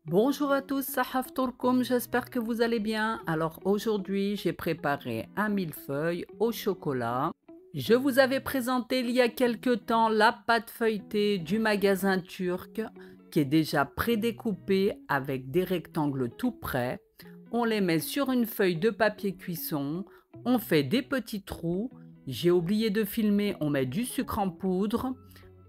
Bonjour à tous, Sahaf Tourkoum, j'espère que vous allez bien. Alors aujourd'hui, j'ai préparé un millefeuille au chocolat. Je vous avais présenté il y a quelque temps la pâte feuilletée du magasin turc qui est déjà prédécoupée avec des rectangles tout prêts. On les met sur une feuille de papier cuisson, on fait des petits trous. J'ai oublié de filmer, on met du sucre en poudre.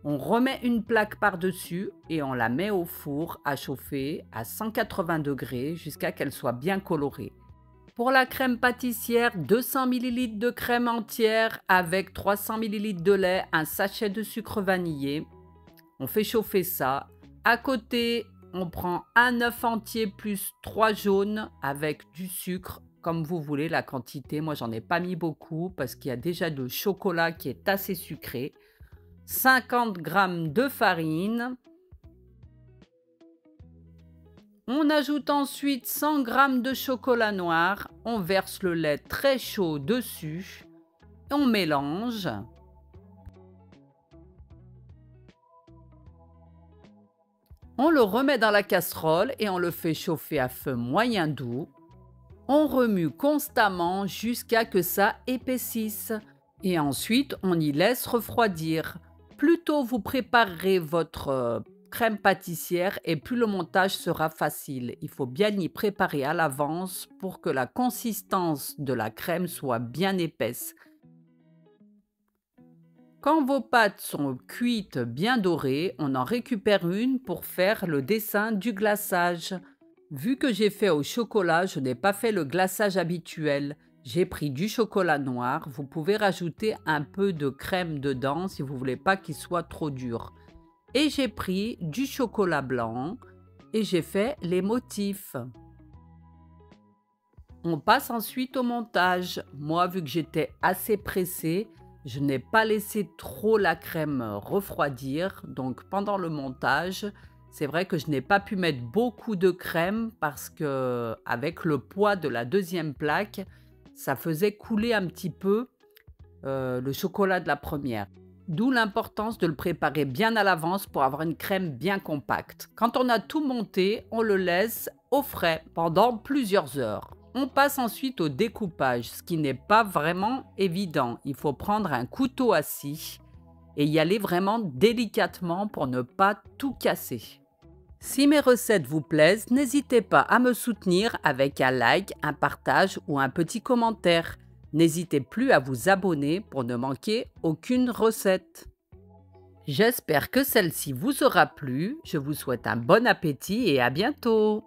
On remet une plaque par-dessus et on la met au four à chauffer à 180 degrés jusqu'à qu'elle soit bien colorée. Pour la crème pâtissière, 200 ml de crème entière avec 300 ml de lait, un sachet de sucre vanillé. On fait chauffer ça. À côté, on prend un œuf entier plus 3 jaunes avec du sucre, comme vous voulez la quantité. Moi, j'en ai pas mis beaucoup parce qu'il y a déjà le chocolat qui est assez sucré. 50 g de farine. On ajoute ensuite 100 g de chocolat noir. On verse le lait très chaud dessus. On mélange. On le remet dans la casserole et on le fait chauffer à feu moyen doux. On remue constamment jusqu'à ce que ça épaississe. Et ensuite, on y laisse refroidir. Plus tôt vous préparerez votre crème pâtissière et plus le montage sera facile. Il faut bien y préparer à l'avance pour que la consistance de la crème soit bien épaisse. Quand vos pâtes sont cuites bien dorées, on en récupère une pour faire le dessin du glaçage. Vu que j'ai fait au chocolat, je n'ai pas fait le glaçage habituel. J'ai pris du chocolat noir. Vous pouvez rajouter un peu de crème dedans si vous ne voulez pas qu'il soit trop dur. Et j'ai pris du chocolat blanc et j'ai fait les motifs. On passe ensuite au montage. Moi, vu que j'étais assez pressée, je n'ai pas laissé trop la crème refroidir. Donc pendant le montage, c'est vrai que je n'ai pas pu mettre beaucoup de crème parce que avec le poids de la deuxième plaque, ça faisait couler un petit peu le chocolat de la première. D'où l'importance de le préparer bien à l'avance pour avoir une crème bien compacte. Quand on a tout monté, on le laisse au frais pendant plusieurs heures. On passe ensuite au découpage, ce qui n'est pas vraiment évident. Il faut prendre un couteau à scie et y aller vraiment délicatement pour ne pas tout casser. Si mes recettes vous plaisent, n'hésitez pas à me soutenir avec un like, un partage ou un petit commentaire. N'hésitez plus à vous abonner pour ne manquer aucune recette. J'espère que celle-ci vous aura plu. Je vous souhaite un bon appétit et à bientôt.